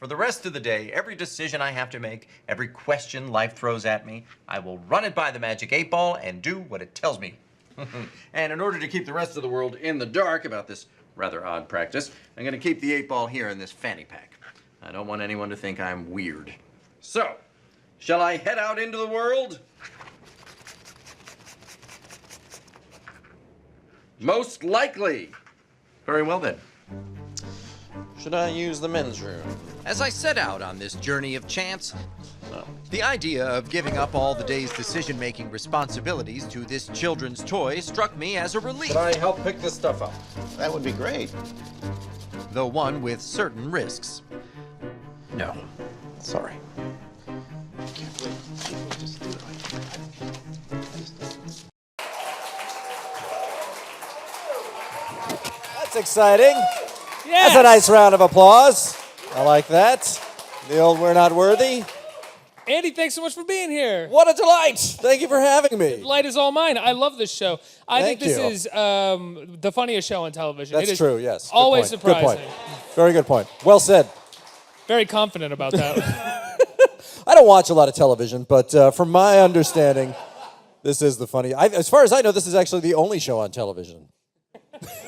For the rest of the day, every decision I have to make, every question life throws at me, I will run it by the magic 8-ball and do what it tells me. And in order to keep the rest of the world in the dark about this rather odd practice, I'm going to keep the 8-ball here in this fanny pack. I don't want anyone to think I'm weird. So, shall I head out into the world? Most likely. Very well then. Should I use the men's room? As I set out on this journey of chance, the idea of giving up all the day's decision-making responsibilities to this children's toy struck me as a relief. Should I help pick this stuff up? That would be great. Though one with certain risks. No. Sorry. That's exciting. Yes. That's a nice round of applause. I like that. The old "we're not worthy." Andy, thanks so much for being here. What a delight. Thank you for having me. The light is all mine. I love this show. I Thank think this you. is the funniest show on television. That's it is true, yes. Good Always point. surprising. Good point. Very good point. Well said. Very confident about that. I don't watch a lot of television, but from my understanding, this is the funny. As far as I know, this is actually the only show on television.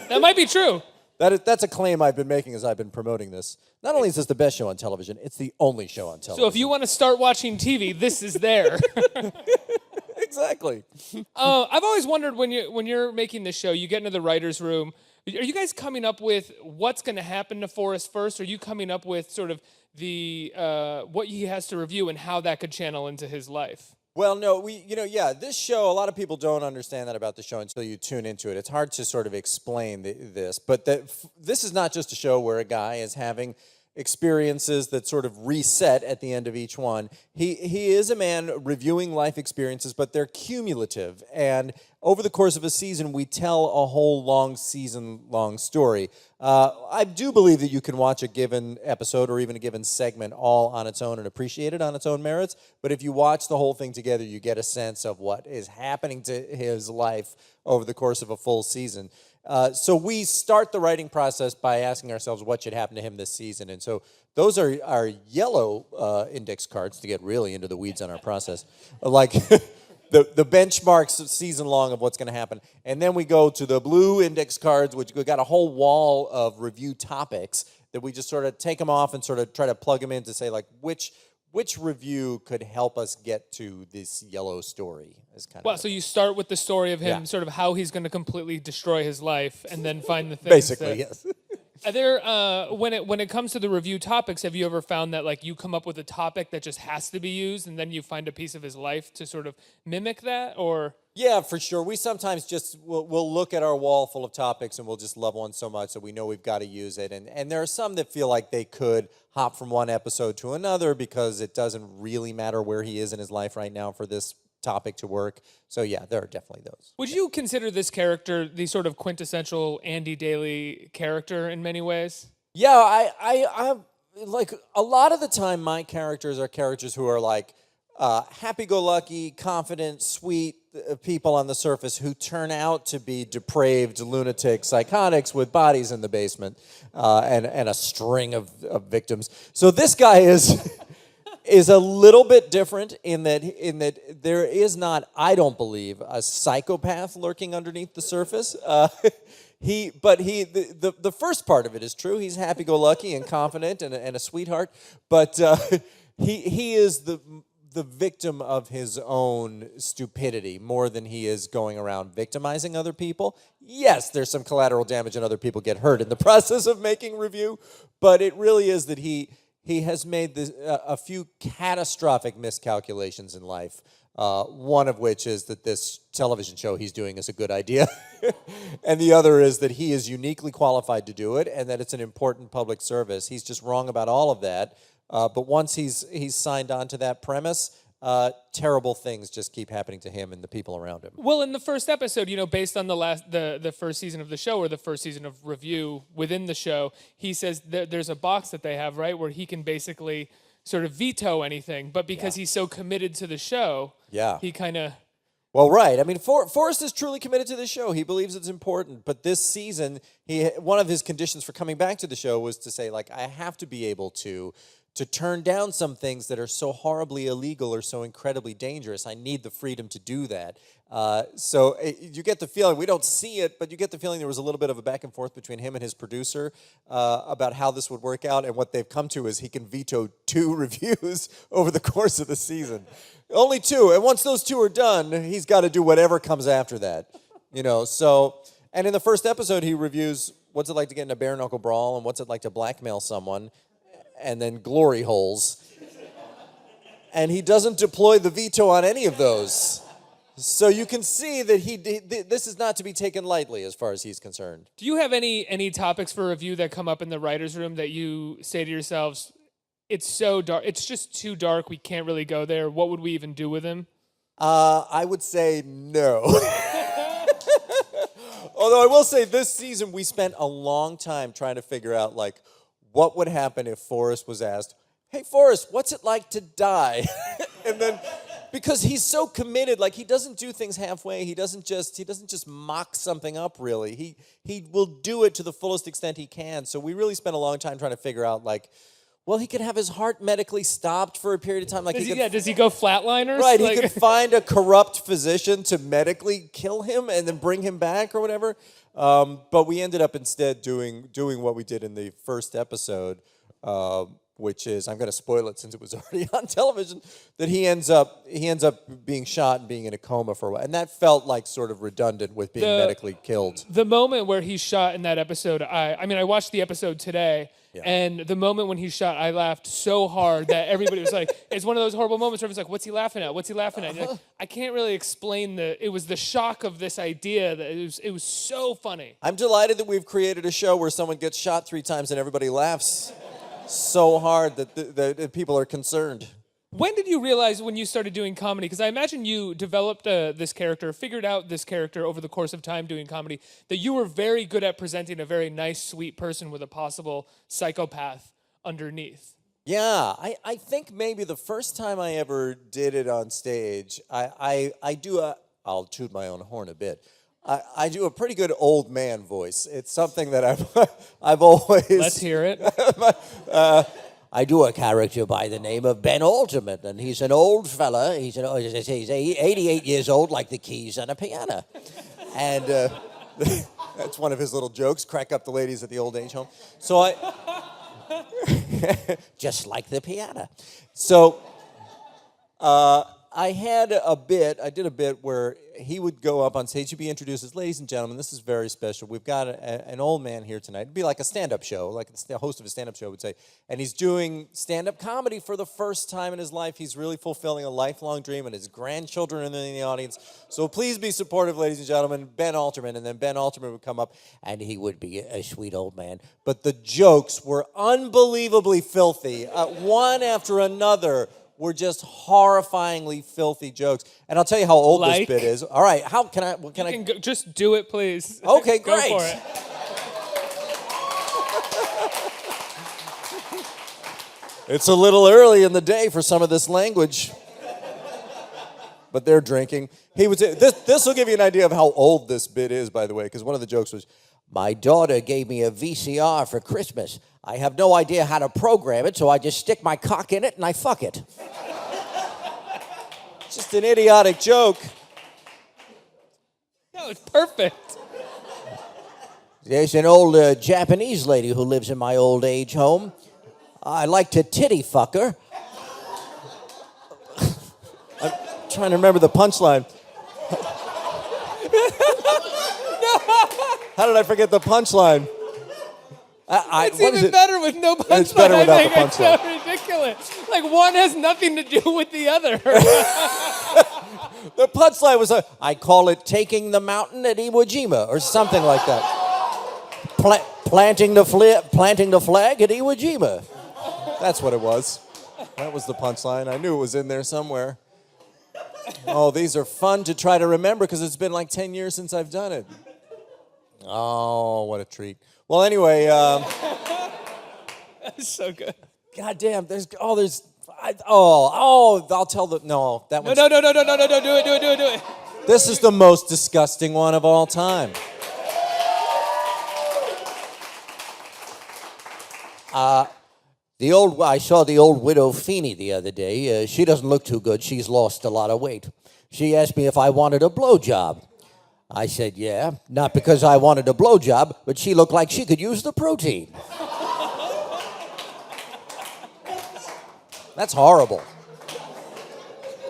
That might be true. That's a claim I've been making as I've been promoting this. Not only is this the best show on television, it's the only show on television. So if you want to start watching TV, this is there. Exactly. I've always wondered when you're making this show, you get into the writer's room. Are you guys coming up with what's going to happen to Forrest first? Or are you coming up with sort of the what he has to review and how that could channel into his life? Well, no, this show, a lot of people don't understand that about the show until you tune into it. It's hard to sort of explain this, but this is not just a show where a guy is having experiences that sort of reset at the end of each one. He is a man reviewing life experiences, but they're cumulative. And over the course of a season, we tell a whole season-long story. I do believe that you can watch a given episode or even a given segment all on its own and appreciate it on its own merits. But if you watch the whole thing together, you get a sense of what is happening to his life over the course of a full season. So we start the writing process by asking ourselves what should happen to him this season. And so those are our yellow index cards to get really into the weeds on our process. Like the benchmarks season long of what's going to happen. And then we go to the blue index cards, which we've got a whole wall of review topics that we just sort of take them off and sort of try to plug them in to say, like, which review could help us get to this yellow story? Is kind Well, of so you start with the story of him, Yeah. sort of how he's going to completely destroy his life, and then find the things. basically, that, yes. Are there when it comes to the review topics, have you ever found that like you come up with a topic that just has to be used, and then you find a piece of his life to sort of mimic that, or? Yeah, for sure. We sometimes just we'll look at our wall full of topics and we'll just love one so much that we know we've got to use it. And there are some that feel like they could hop from one episode to another because it doesn't really matter where he is in his life right now for this topic to work. So yeah, there are definitely those. Would you consider this character the sort of quintessential Andy Daly character in many ways? Yeah, I like a lot of the time my characters are characters who are like happy-go-lucky, confident, sweet people on the surface who turn out to be depraved, lunatic, psychotics with bodies in the basement and a string of victims. So this guy is a little bit different in that there is not, I don't believe, a psychopath lurking underneath the surface. The first part of it is true. He's happy-go-lucky and confident and a sweetheart, but he is the victim of his own stupidity more than he is going around victimizing other people. Yes, there's some collateral damage and other people get hurt in the process of making review, but it really is that he has made a few catastrophic miscalculations in life, one of which is that this television show he's doing is a good idea, and the other is that he is uniquely qualified to do it and that it's an important public service. He's just wrong about all of that. But once he's signed on to that premise, terrible things just keep happening to him and the people around him. Well, in the first episode, based on the first season of the show or the first season of review within the show, he says there's a box that they have, right, where he can basically sort of veto anything. But because he's so committed to the show, he kind of... Well, right. I mean, Forrest is truly committed to the show. He believes it's important. But this season, one of his conditions for coming back to the show was to say, like, I have to be able to to turn down some things that are so horribly illegal or so incredibly dangerous. I need the freedom to do that. So you get the feeling, we don't see it, but you get the feeling there was a little bit of a back and forth between him and his producer about how this would work out, and what they've come to is he can veto 2 reviews over the course of the season. Only 2, and once those 2 are done, he's got to do whatever comes after that. So, and in the first episode, he reviews what's it like to get in a bare knuckle brawl and what's it like to blackmail someone, and then glory holes. And he doesn't deploy the veto on any of those. So you can see that this is not to be taken lightly as far as he's concerned. Do you have any topics for review that come up in the writer's room that you say to yourselves, it's so dark, it's just too dark, we can't really go there, what would we even do with him? I would say no. Although I will say this season we spent a long time trying to figure out, like, what would happen if Forrest was asked, hey, Forrest, what's it like to die? And then, because he's so committed, like, he doesn't do things halfway. He doesn't just mock something up, really. He will do it to the fullest extent he can. So we really spent a long time trying to figure out, like, well, he could have his heart medically stopped for a period of time. Like, does he go flatliners? Right, like, he could find a corrupt physician to medically kill him and then bring him back or whatever. But we ended up instead doing what we did in the first episode, which is, I'm going to spoil it since it was already on television, that he ends up being shot and being in a coma for a while. And that felt like sort of redundant with being medically killed. The moment where he's shot in that episode, I watched the episode today, and the moment when he's shot, I laughed so hard that everybody was like, it's one of those horrible moments where everyone's like, what's he laughing at? What's he laughing at? And you're like, I can't really explain it was the shock of this idea that it was so funny. I'm delighted that we've created a show where someone gets shot 3 times and everybody laughs so hard that people are concerned. When did you realize when you started doing comedy? Because I imagine you developed figured out this character over the course of time doing comedy, that you were very good at presenting a very nice, sweet person with a possible psychopath underneath. Yeah, I think maybe the first time I ever did it on stage, I'll toot my own horn a bit. I do a pretty good old man voice. It's something that I've always... Let's hear it. I do a character by the name of Ben Alderman, and he's an old fella. He's 88 years old, like the keys on a piano. And that's one of his little jokes, crack up the ladies at the old age home. So just like the piano. So I did a bit where he would go up on stage, he'd be introduced as, ladies and gentlemen, this is very special. We've got an old man here tonight. It'd be like a stand-up show, like the host of a stand-up show would say. And he's doing stand-up comedy for the first time in his life. He's really fulfilling a lifelong dream, and his grandchildren are in the audience. So please be supportive, ladies and gentlemen, Ben Alterman. And then Ben Alterman would come up, and he would be a sweet old man. but the jokes were unbelievably filthy, one after another. Were just horrifyingly filthy jokes. And I'll tell you how old this bit is. All right, how can I... Just do it, please. Okay, Go great. for it. It's a little early in the day for some of this language. But they're drinking. He would say, this will give you an idea of how old this bit is, by the way, because one of the jokes was, My daughter gave me a VCR for Christmas. I have no idea how to program it, so I just stick my cock in it and I fuck it. just an idiotic joke. No, it's perfect. There's an old Japanese lady who lives in my old age home. I like to titty fuck her. I'm trying to remember the punchline. How did I forget the punchline? It's even better with no punchline. It's better without the It's so punchline. ridiculous. Like, one has nothing to do with the other. The punchline was, I call it taking the mountain at Iwo Jima, or something like that. Planting the flag at Iwo Jima. That's what it was. That was the punchline. I knew it was in there somewhere. Oh, these are fun to try to remember because it's been like 10 years since I've done it. Oh, what a treat. Well, anyway. That's so good. God damn, I'll tell the, no, that one's. No, do it. This is the most disgusting one of all time. I saw the old widow Feeney the other day. She doesn't look too good. She's lost a lot of weight. She asked me if I wanted a blowjob. I said, yeah, not because I wanted a blowjob, but she looked like she could use the protein. That's horrible.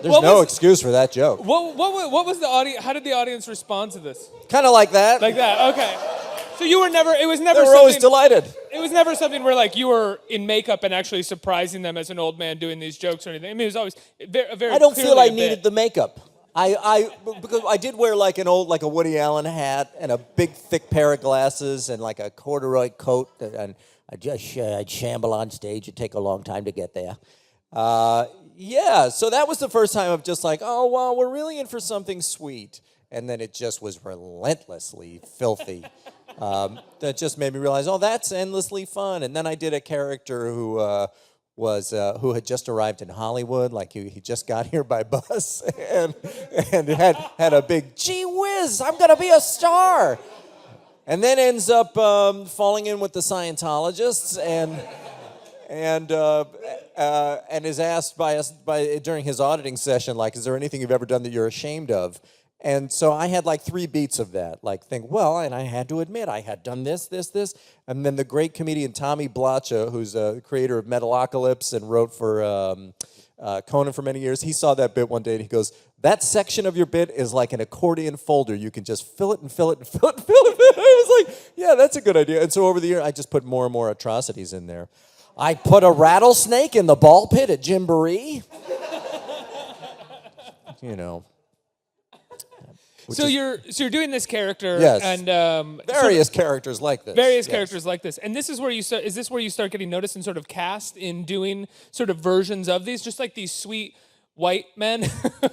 There's no excuse for that joke. What was the audience? How did the audience respond to this? Kind of like that. Like that, okay. So you were never, it was never They were something, always delighted. it was never something where like you were in makeup and actually surprising them as an old man doing these jokes or anything. I mean, it was always very I don't feel I clearly a needed bit. the makeup. Because I did wear like a Woody Allen hat and a big thick pair of glasses and like a corduroy coat, and I'd shamble on stage. It'd take a long time to get there. Yeah, so that was the first time of just like, oh, well, we're really in for something sweet. And then it just was relentlessly filthy. That just made me realize, oh, that's endlessly fun. And then I did a character who had just arrived in Hollywood, like he just got here by bus, and had a big, gee whiz, I'm going to be a star. And then ends up falling in with the Scientologists and is asked by us during his auditing session, like, is there anything you've ever done that you're ashamed of? And so I had like 3 beats of that, like and I had to admit I had done this, and then the great comedian Tommy Blacha, who's a creator of Metalocalypse and wrote for Conan for many years, he saw that bit one day and he goes, that section of your bit is like an accordion folder. You can just fill it and fill it and fill it and fill it. I was like, yeah, that's a good idea. And so over the year, I just put more and more atrocities in there. I put a rattlesnake in the ball pit at Gymboree. You know. So you're doing this character, Yes. and Various characters like this. various Yes. characters like this, and this is where you start. Is this where you start getting noticed and sort of cast in doing sort of versions of these, just like these sweet white men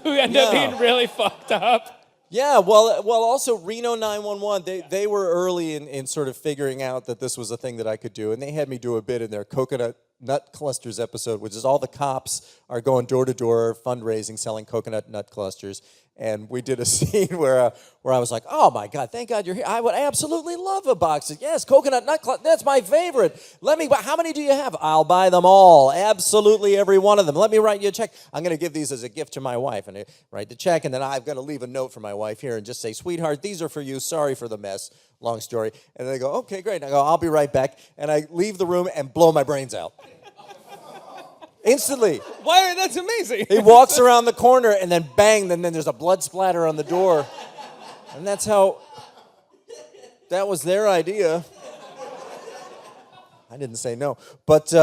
who end up being really fucked up? Yeah, well, also Reno 911, they were early in sort of figuring out that this was a thing that I could do, and they had me do a bit in their Coconut Nut Clusters episode, which is all the cops are going door to door fundraising, selling coconut nut clusters. And we did a scene where I was like, oh my God, thank God you're here. I would absolutely love a box. Yes, coconut nut cluster, that's my favorite. How many do you have? I'll buy them all, absolutely every one of them. Let me write you a check. I'm going to give these as a gift to my wife. And I write the check, and then I've got to leave a note for my wife here and just say, sweetheart, these are for you. Sorry for the mess. Long story. And they go, okay, great. And I go, I'll be right back. And I leave the room and blow my brains out. Instantly. Why? That's amazing. He walks around the corner, and then bang, and then there's a blood splatter on the door. And that was their idea. I didn't say no. But,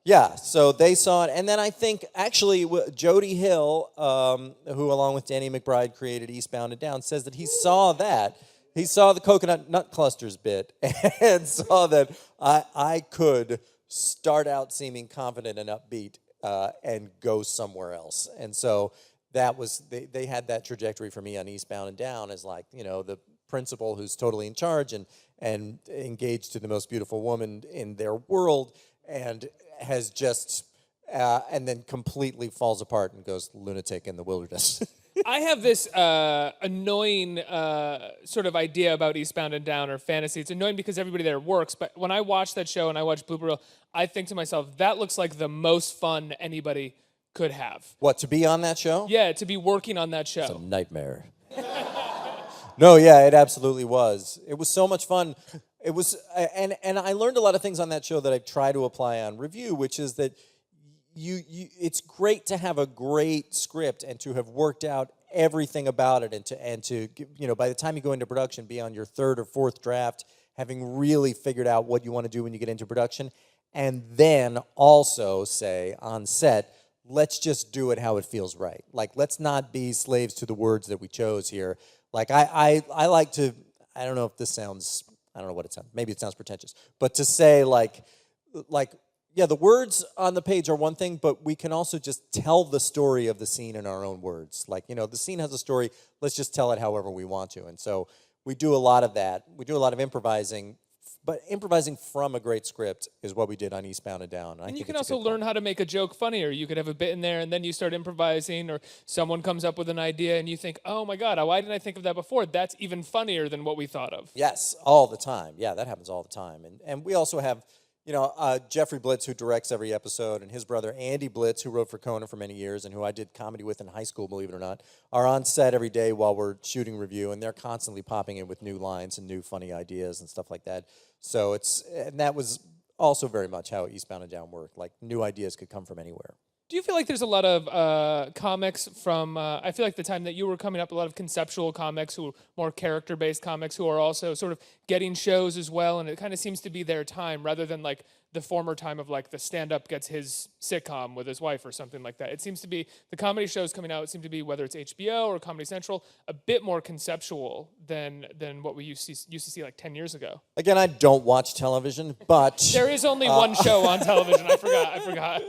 yeah, so they saw it. And then I think, actually, Jody Hill, who along with Danny McBride created Eastbound and Down, says that he saw that. He saw the coconut nut clusters bit and saw that I could start out seeming confident and upbeat and go somewhere else. And so that was, they had that trajectory for me on Eastbound and Down as like, the principal who's totally in charge and engaged to the most beautiful woman in their world and has just, and then completely falls apart and goes lunatic in the wilderness. I have this annoying sort of idea about Eastbound and Down or fantasy. It's annoying because everybody there works, but when I watch that show and I watch Blooper Reel, I think to myself, that looks like the most fun anybody could have. What, to be on that show? Yeah, to be working on that show. It's a nightmare. No, yeah, it absolutely was. It was so much fun. It was, and I learned a lot of things on that show that I try to apply on review, which is that it's great to have a great script and to have worked out everything about it and to by the time you go into production, be on your 3rd or 4th draft, having really figured out what you want to do when you get into production, and then also say on set, let's just do it how it feels right. Like, let's not be slaves to the words that we chose here. Like, I like to, I don't know if this sounds, I don't know what it sounds, maybe it sounds pretentious, but to say like, yeah, the words on the page are one thing, but we can also just tell the story of the scene in our own words. Like, the scene has a story, let's just tell it however we want to. And so we do a lot of that. We do a lot of improvising, but improvising from a great script is what we did on Eastbound and Down. And you can also learn how to make a joke funnier. You could have a bit in there, and then you start improvising, or someone comes up with an idea, and you think, oh my God, why didn't I think of that before? That's even funnier than what we thought of. Yes, all the time. Yeah, that happens all the time. And we also have, Jeffrey Blitz, who directs every episode, and his brother Andy Blitz, who wrote for Conan for many years and who I did comedy with in high school, believe it or not, are on set every day while we're shooting review, and they're constantly popping in with new lines and new funny ideas and stuff like that. So and that was also very much how Eastbound and Down worked. Like, new ideas could come from anywhere. Do you feel like there's a lot of comics from, I feel like the time that you were coming up, a lot of conceptual comics who are more character-based comics who are also sort of getting shows as well, and it kind of seems to be their time rather than like the former time of like the stand-up gets his sitcom with his wife or something like that. It seems to be, the comedy shows coming out seem to be, whether it's HBO or Comedy Central, a bit more conceptual than what we used to see like 10 years ago. Again, I don't watch television, but... There is only one show on television. I forgot.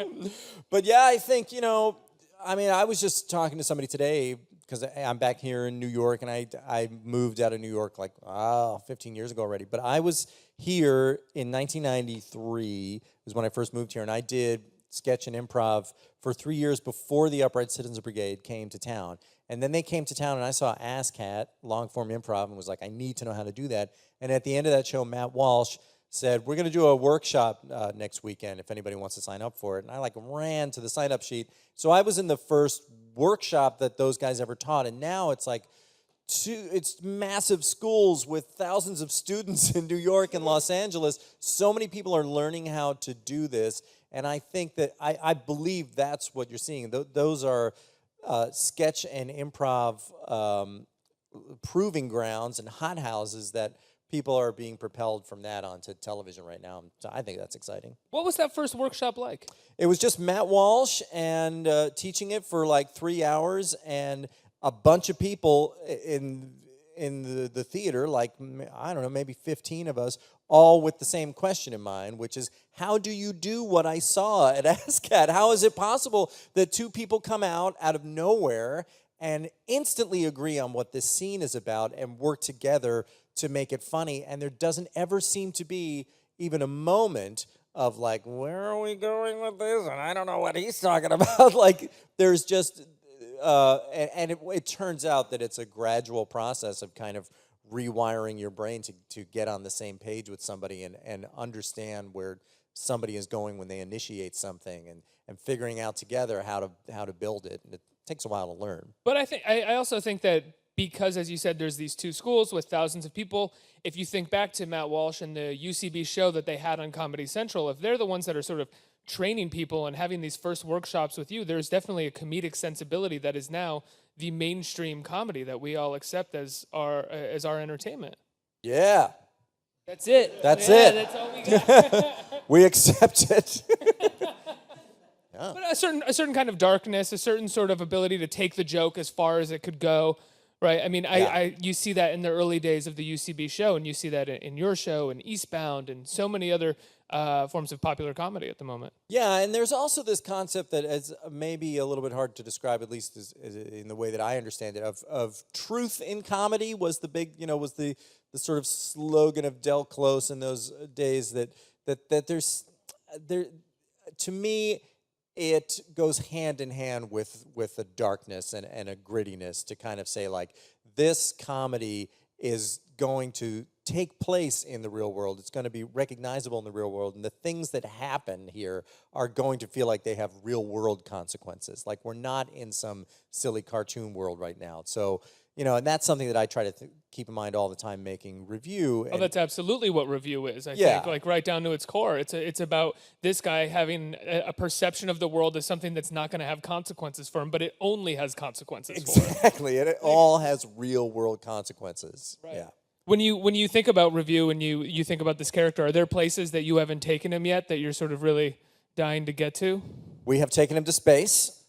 But yeah, I think, I was just talking to somebody today because I'm back here in New York, and I moved out of New York 15 years ago already. But I was here in 1993 was when I first moved here, and I did sketch and improv for 3 years before the Upright Citizens Brigade came to town. And then they came to town, and I saw ASCAT, long-form improv, and was like, I need to know how to do that. And at the end of that show, Matt Walsh said, we're going to do a workshop next weekend if anybody wants to sign up for it. And I ran to the sign-up sheet. So I was in the first workshop that those guys ever taught, and now it's like it's massive schools with thousands of students in New York and Los Angeles. So many people are learning how to do this, and I think that I believe that's what you're seeing. Those are sketch and improv proving grounds and hothouses that people are being propelled from that onto television right now. So I think that's exciting. What was that first workshop like? It was just Matt Walsh and teaching it for like 3 hours, and a bunch of people in the theater, like, I don't know, maybe 15 of us, all with the same question in mind, which is, how do you do what I saw at ASCAT? How is it possible that two people come out of nowhere and instantly agree on what this scene is about and work together to make it funny? And there doesn't ever seem to be even a moment of like, where are we going with this? And I don't know what he's talking about. Like, there's just... it turns out that it's a gradual process of kind of rewiring your brain to get on the same page with somebody and understand where somebody is going when they initiate something and figuring out together how to build it. And it takes a while to learn. But I also think that because, as you said, there's these two schools with thousands of people, if you think back to Matt Walsh and the UCB show that they had on Comedy Central, if they're the ones that are sort of training people and having these first workshops with you, there's definitely a comedic sensibility that is now the mainstream comedy that we all accept as our entertainment. Yeah. That's it. That's it. That's all we got. We accept it. Yeah. But a certain kind of darkness, a certain sort of ability to take the joke as far as it could go, right? I mean, you see that in the early days of the UCB show, and you see that in your show, and Eastbound, and so many other forms of popular comedy at the moment. Yeah, and there's also this concept that is maybe a little bit hard to describe, at least as in the way that I understand it, of truth in comedy was the big, was the sort of slogan of Del Close in those days that there's, to me, it goes hand in hand with a darkness and a grittiness to kind of say, like, this comedy is going to take place in the real world. It's going to be recognizable in the real world. And the things that happen here are going to feel like they have real world consequences. Like, we're not in some silly cartoon world right now. So, and that's something that I try to keep in mind all the time making review. Oh, that's absolutely what review is, I think, like right down to its core. It's about this guy having a perception of the world as something that's not going to have consequences for him, but it only has consequences for him. Exactly, and it all has real world consequences. Right. Yeah. When you think about review and you think about this character, are there places that you haven't taken him yet that you're sort of really dying to get to? We have taken him to space.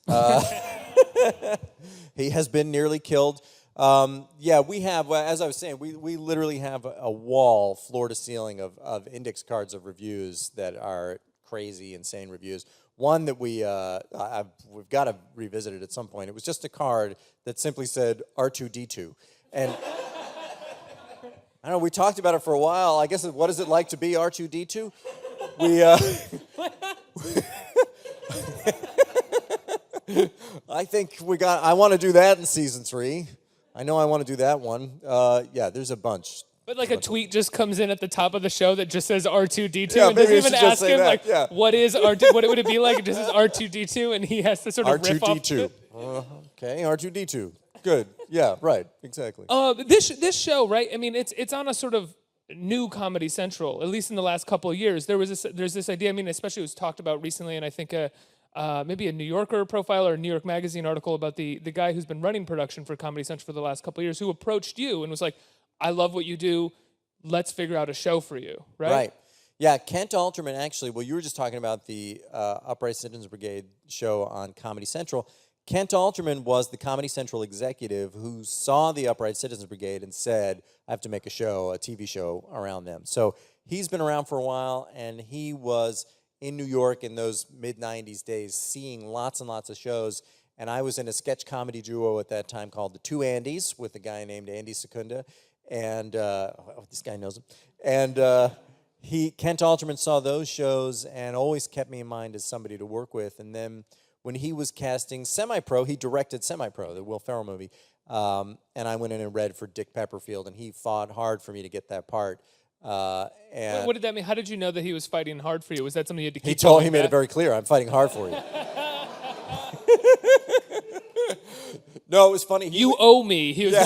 He has been nearly killed. We have, as I was saying, we literally have a wall, floor to ceiling, of index cards of reviews that are crazy, insane reviews. One that we've got to revisit it at some point. It was just a card that simply said R2D2. And I don't know, we talked about it for a while. I guess, what is it like to be R2D2? I think I want to do that in season 3. I know I want to do that one. There's a bunch. But like a tweet just comes in at the top of the show that just says R2D2 Yeah, and maybe doesn't you even should just ask say him that, like yeah. what is R2, what would it be like? It just says R2D2 and he has to sort of riff off R2D2. it. Okay, R2D2. Good. Yeah, right. Exactly. This show, right? I mean, it's on a sort of new Comedy Central. At least in the last couple of years, there's this idea. I mean, especially it was talked about recently, and I think maybe a New Yorker profile or a New York Magazine article about the guy who's been running production for Comedy Central for the last couple of years, who approached you and was like, "I love what you do. Let's figure out a show for you." Right? Right. Yeah, Kent Alterman, actually, well, you were just talking about the Upright Citizens Brigade show on Comedy Central. Kent Alterman was the Comedy Central executive who saw the Upright Citizens Brigade and said, I have to make a show, a TV show around them. So he's been around for a while, and he was in New York in those mid-'90s days seeing lots and lots of shows. And I was in a sketch comedy duo at that time called The Two Andys with a guy named Andy Secunda. And this guy knows him. And Kent Alterman saw those shows and always kept me in mind as somebody to work with. And then when he was casting Semi-Pro, he directed Semi-Pro, the Will Ferrell movie. And I went in and read for Dick Pepperfield, and he fought hard for me to get that part. And What did that mean? How did you know that he was fighting hard for you? Was that something you had to keep he made it very clear, I'm fighting hard for you. No, it was funny. You owe me. He was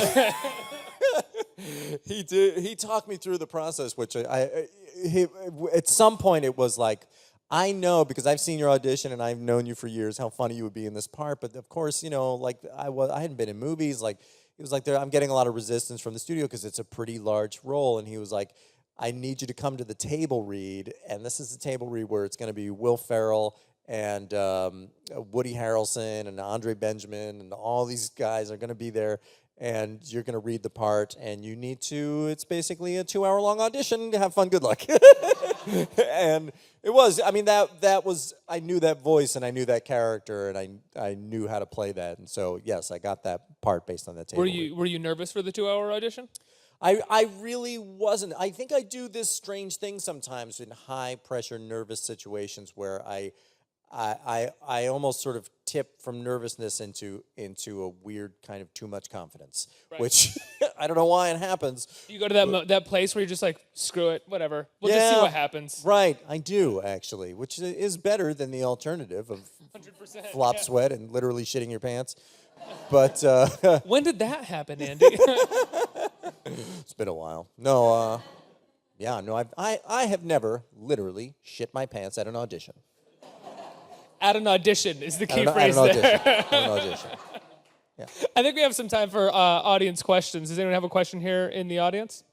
He did. He talked me through the process, which at some point it was like, I know because I've seen your audition and I've known you for years how funny you would be in this part. But of course, like I hadn't been in movies. Like it was like I'm getting a lot of resistance from the studio because it's a pretty large role. And he was like, I need you to come to the table read, and this is the table read where it's going to be Will Ferrell and Woody Harrelson and Andre Benjamin and all these guys are going to be there. And you're going to read the part, and you need to, it's basically a 2-hour-long audition. Have fun, good luck. And it was, I mean, that was, I knew that voice, and I knew that character, and I knew how to play that. And so, yes, I got that part based on that table. Were you nervous for the 2-hour audition? I really wasn't. I think I do this strange thing sometimes in high-pressure, nervous situations where I almost sort of tip from nervousness into a weird kind of too much confidence, right. Which I don't know why it happens. You go to that place where you're just like, screw it, whatever. We'll just see what happens. Right, I do actually, which is better than the alternative of 100%, flop sweat and literally shitting your pants. But when did that happen, Andy? It's been a while. No, I have never literally shit my pants at an audition. At an audition is the key phrase there. At an audition. Yeah. I think we have some time for audience questions. Does anyone have a question here in the audience?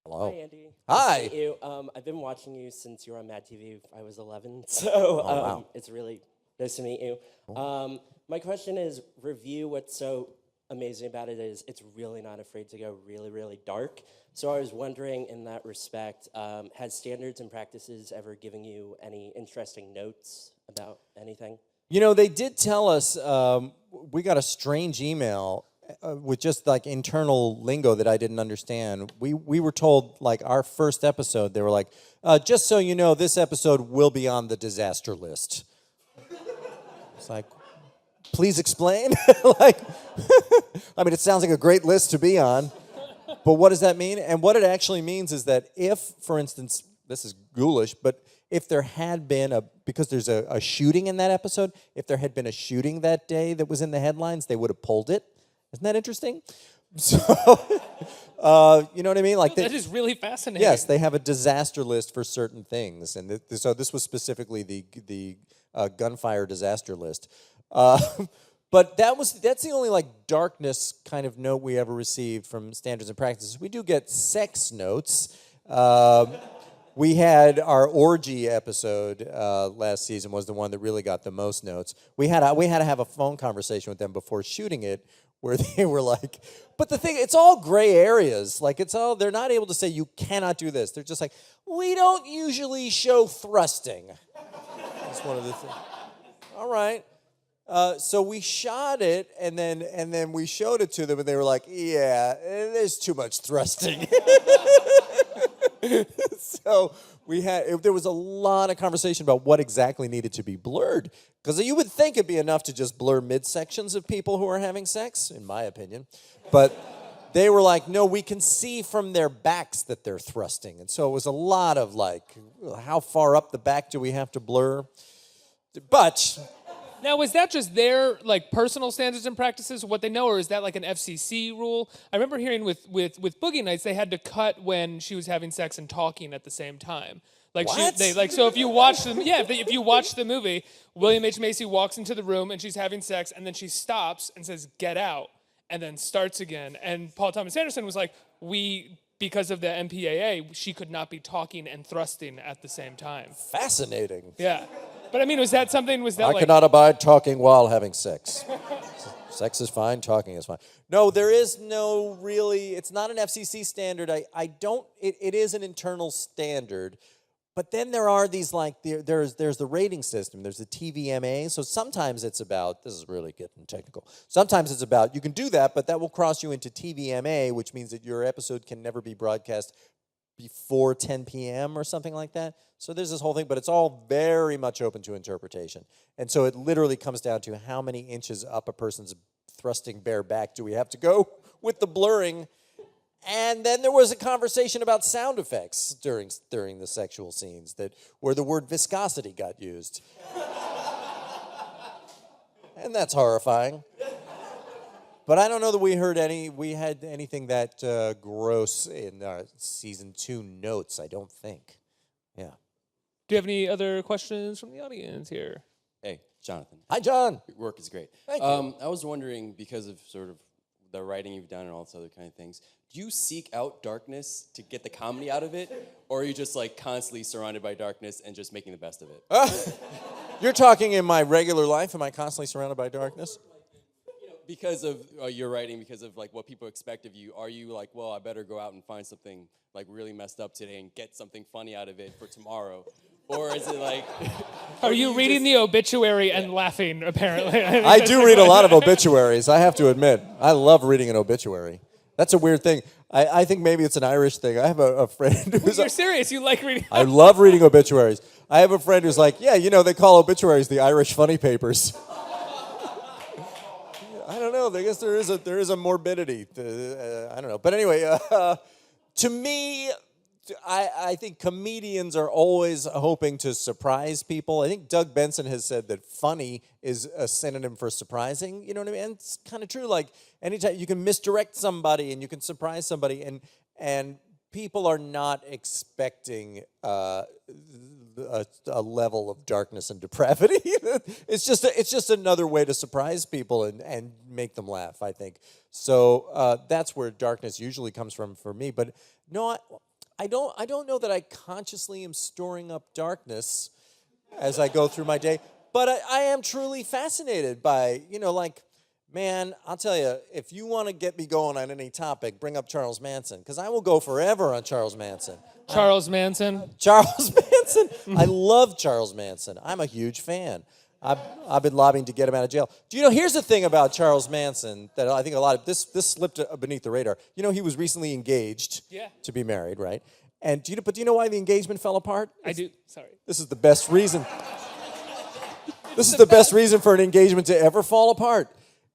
Hello. Hi, Andy. Hi. Nice to meet you. I've been watching you since you were on Mad TV. I was 11, so wow. It's really nice to meet you. My question is, review what's so amazing about it is it's really not afraid to go really, really dark. So I was wondering in that respect, has Standards and Practices ever given you any interesting notes about anything? They did tell us, we got a strange email with just like internal lingo that I didn't understand. We were told like our first episode, they were like, just so you know, this episode will be on the disaster list. It's like, please explain. I mean, it sounds like a great list to be on. But what does that mean? And what it actually means is that if, for instance, this is ghoulish, but if there had been because there's a shooting in that episode, if there had been a shooting that day that was in the headlines, they would have pulled it. Isn't that interesting? So, you know what I mean? Like that is really fascinating. Yes, they have a disaster list for certain things. And so this was specifically the gunfire disaster list. But that's the only like darkness kind of note we ever received from Standards and Practices. We do get sex notes. We had our orgy episode last season was the one that really got the most notes. We had to have a phone conversation with them before shooting it, where they were like, but the thing, it's all gray areas. Like they're not able to say you cannot do this. They're just like, we don't usually show thrusting. That's one of the things. All right. So we shot it, and then we showed it to them, and they were like, yeah, there's too much thrusting. So there was a lot of conversation about what exactly needed to be blurred. Because you would think it'd be enough to just blur midsections of people who are having sex, in my opinion. But they were like, no, we can see from their backs that they're thrusting. And so it was a lot of like, how far up the back do we have to blur? But Now, is that just their like personal standards and practices, what they know, or is that like an FCC rule? I remember hearing with Boogie Nights, they had to cut when she was having sex and talking at the same time. Like What? so if you watch them, if you watch the movie, William H. Macy walks into the room and she's having sex, and then she stops and says, "Get out," and then starts again. And Paul Thomas Anderson was like, because of the MPAA, she could not be talking and thrusting at the same time. fascinating. Yeah. But I mean, was that I cannot abide talking while having sex. Sex is fine, talking is fine. No, there is no really, it's not an FCC standard. It is an internal standard. But then there are these like, there's the rating system. There's the TVMA. So sometimes it's about, this is really getting technical. Sometimes it's about, you can do that, but that will cross you into TVMA, which means that your episode can never be broadcast before 10 p.m. or something like that. So there's this whole thing, but it's all very much open to interpretation. And so it literally comes down to how many inches up a person's thrusting bare back do we have to go with the blurring. And then there was a conversation about sound effects during the sexual scenes where the word viscosity got used. And that's horrifying. But I don't know that we had anything that gross in season 2 notes, I don't think. Yeah. Do you have any other questions from the audience here? Hey, Jonathan. Hi, John. Your work is great. Thank you. I was wondering, because of sort of the writing you've done and all this other kind of things, do you seek out darkness to get the comedy out of it? Or are you just like constantly surrounded by darkness and just making the best of it? You're talking in my regular life? Am I constantly surrounded by darkness? Because of your writing, because of like what people expect of you, are you like, well, I better go out and find something like really messed up today and get something funny out of it for tomorrow? Or is it like... Are you reading the obituary and laughing, apparently? I do read a lot of obituaries, I have to admit. I love reading an obituary. That's a weird thing. I think maybe it's an Irish thing. I have a friend who's... You're serious? You like reading... I love reading obituaries. I have a friend who's like, yeah, they call obituaries the Irish funny papers. I don't know. I guess there is a morbidity. I don't know. But anyway, to me, I think comedians are always hoping to surprise people. I think Doug Benson has said that funny is a synonym for surprising. You know what I mean? And it's kind of true. Like anytime you can misdirect somebody and you can surprise somebody, and people are not expecting a level of darkness and depravity. It's just another way to surprise people and make them laugh, I think. So that's where darkness usually comes from for me. But no, I don't know that I consciously am storing up darkness as I go through my day. But I am truly fascinated by, man, I'll tell you, if you want to get me going on any topic, bring up Charles Manson, because I will go forever on Charles Manson. Charles Manson? Charles Manson. I love Charles Manson. I'm a huge fan. I've been lobbying to get him out of jail. Do you know, here's the thing about Charles Manson that I think a lot of, this slipped beneath the radar. You know, he was recently engaged to be married, right? And do you know why the engagement fell apart? I do. Sorry. This is the best reason. This is the best reason for an engagement to ever fall apart.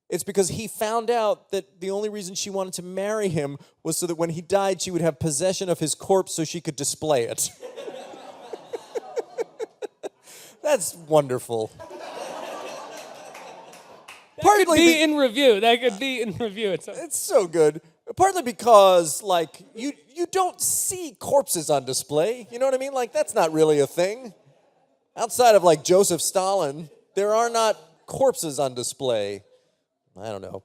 It's because he found out that the only reason she wanted to marry him was so that when he died, she would have possession of his corpse so she could display it. That's wonderful. That could be in review. That could be in review. It's so good. Partly because, like, you don't see corpses on display. You know what I mean? Like, that's not really a thing. Outside of, like, Joseph Stalin, there are not corpses on display. I don't know.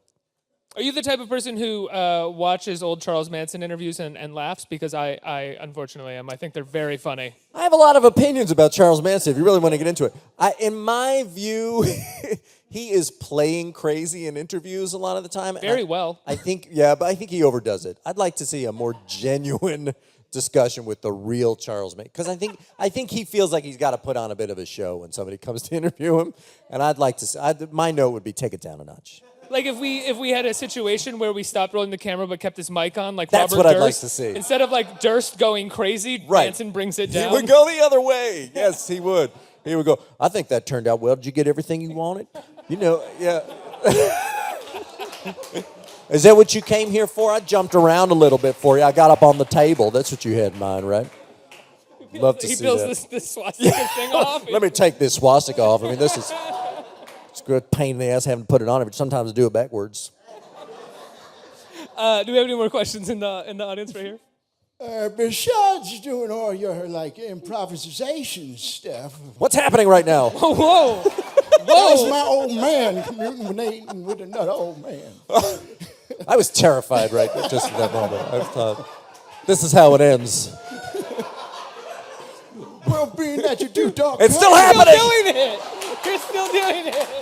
Are you the type of person who watches old Charles Manson interviews and laughs? Because I unfortunately am. I think they're very funny. I have a lot of opinions about Charles Manson, if you really want to get into it. In my view, he is playing crazy in interviews a lot of the time. Very well. But I think he overdoes it. I'd like to see a more genuine discussion with the real Charles Manson, because I think he feels like he's got to put on a bit of a show when somebody comes to interview him, and I'd like to see, my note would be take it down a notch. Like if we had a situation where we stopped rolling the camera but kept his mic on, like That's Robert what Durst, I'd like to see. Instead of like Durst going crazy, Right. Manson brings it down. He would go the other way. Yes, he would. He would go, I think that turned out well. Did you get everything you wanted? You know, yeah. Is that what you came here for? I jumped around a little bit for you. I got up on the table. That's what you had in mind, right? Love to He see peels that. this swastika thing off. Let me take this swastika off. I mean, it's a good pain in the ass having to put it on it, but sometimes I do it backwards. Do we have any more questions in the audience right here? Besides doing all your like improvisation stuff, What's happening right now? Whoa! that was my old man communicating with another old man. I was terrified right just at that moment. I thought, this is how it ends. Well, being that you do dark, It's still You're happening! doing it. You're still doing it.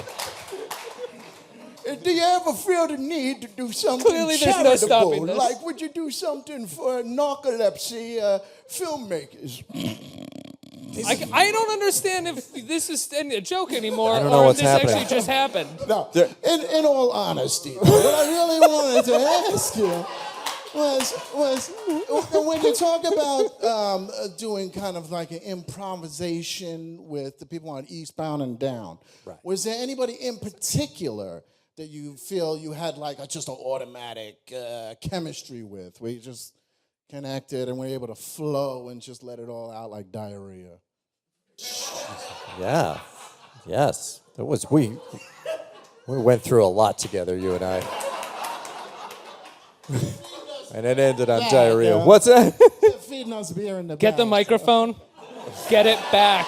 do you ever feel the need to do something Clearly there's no charitable? stopping this. Like, would you do something for narcolepsy filmmakers? I don't understand if this is a joke anymore, I don't know or what's if this happening. actually just happened. No, in all honesty, what I really wanted to ask you was when you talk about doing kind of like an improvisation with the people on Eastbound and Down, was there anybody in particular that you feel you had like just an automatic chemistry with, where you just connected and were able to flow and just let it all out like diarrhea? Yeah. Yes. That was we went through a lot together, you and I. And it ended on diarrhea. yeah. What's that? Feeding us beer in the Get the back. microphone. Get it back.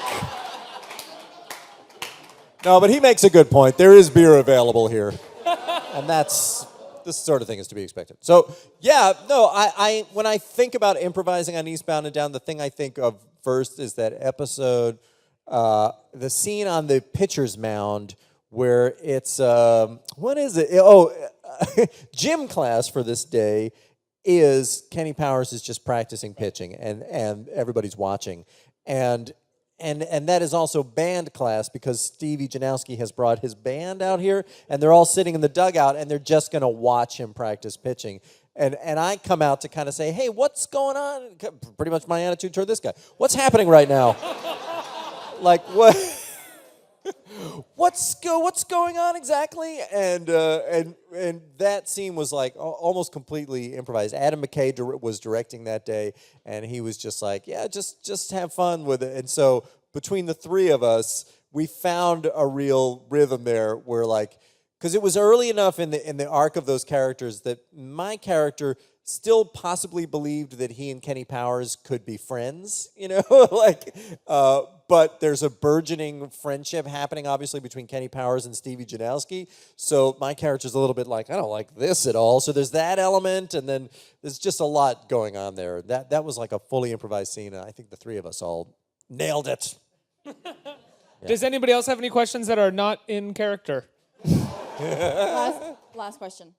No, but he makes a good point. There is beer available here. And this sort of thing is to be expected. So, yeah, no, I when I think about improvising on Eastbound and Down, the thing I think of first is that episode, the scene on the pitcher's mound where it's, what is it? Oh, gym class for this day is Kenny Powers is just practicing pitching and everybody's watching. And that is also band class because Stevie Janowski has brought his band out here and they're all sitting in the dugout and they're just going to watch him practice pitching. And I come out to kind of say, hey, what's going on? Pretty much my attitude toward this guy. What's happening right now? Like, what? What's going on exactly? And that scene was like almost completely improvised. Adam McKay was directing that day, and he was just like, yeah, just have fun with it. And so between the three of us, we found a real rhythm there where like, because it was early enough in the arc of those characters that my character still possibly believed that he and Kenny Powers could be friends, you know, like, but there's a burgeoning friendship happening, obviously, between Kenny Powers and Stevie Janowski. So my character's a little bit like, I don't like this at all. So there's that element, and then there's just a lot going on there. That was like a fully improvised scene, and I think the three of us all nailed it. Does anybody else have any questions that are not in character? Last question.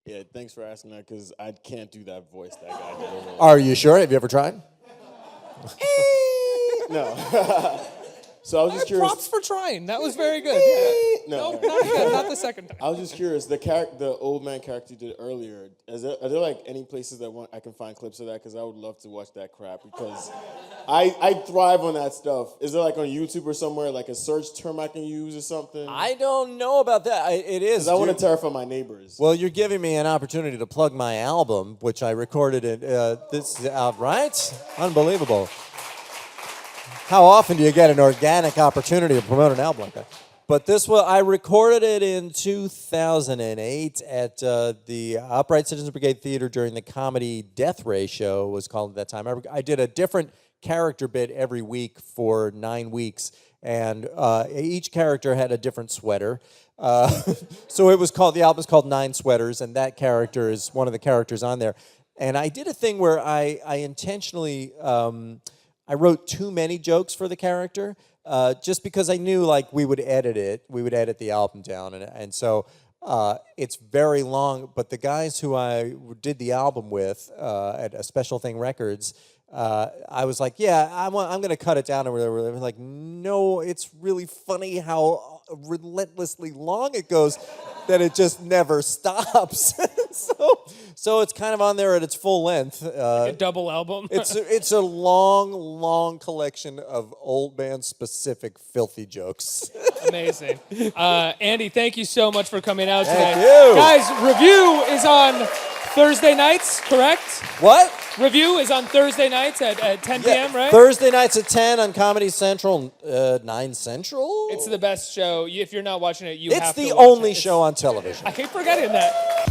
Yeah, thanks for asking that because I can't do that voice that guy did. Are you sure? Have you ever tried? No. So I was just curious. Props for trying. That was very good. No, Nope, not good. Not the second time. I was just curious. The old man character you did earlier. Are there like any places that I can find clips of that? Because I would love to watch that crap. Because I thrive on that stuff. Is there like on YouTube or somewhere like a search term I can use or something? I don't know about that. It is. 'Cause I want to terrify my neighbors. Well, you're giving me an opportunity to plug my album, which I recorded in this right? Unbelievable. How often do you get an organic opportunity to promote an album like that? But I recorded it in 2008 at the Upright Citizens Brigade Theater during the comedy Death Ray show, was called at that time. I did a different character bit every week for 9 weeks, and each character had a different sweater. So it was the album is called 9 Sweaters, and that character is one of the characters on there. And I did a thing where I intentionally, I wrote too many jokes for the character, just because I knew like we would edit the album down, and so it's very long. But the guys who I did the album with at a Special Thing Records, I was like, yeah, I'm going to cut it down, or whatever. They were like, no, it's really funny how relentlessly long it goes that it just never stops. so it's kind of on there at its full length. A double album. It's a long collection of old man specific filthy jokes. Amazing. Andy, thank you so much for coming out today. Thank you. Guys, Review is on Thursday nights, correct? What? Review is on Thursday nights at 10 p.m., right? Thursday nights at 10 on Comedy Central, 9 Central. It's the best show. If you're not watching it, you It's have to the watch only it. show on television. I keep forgetting that.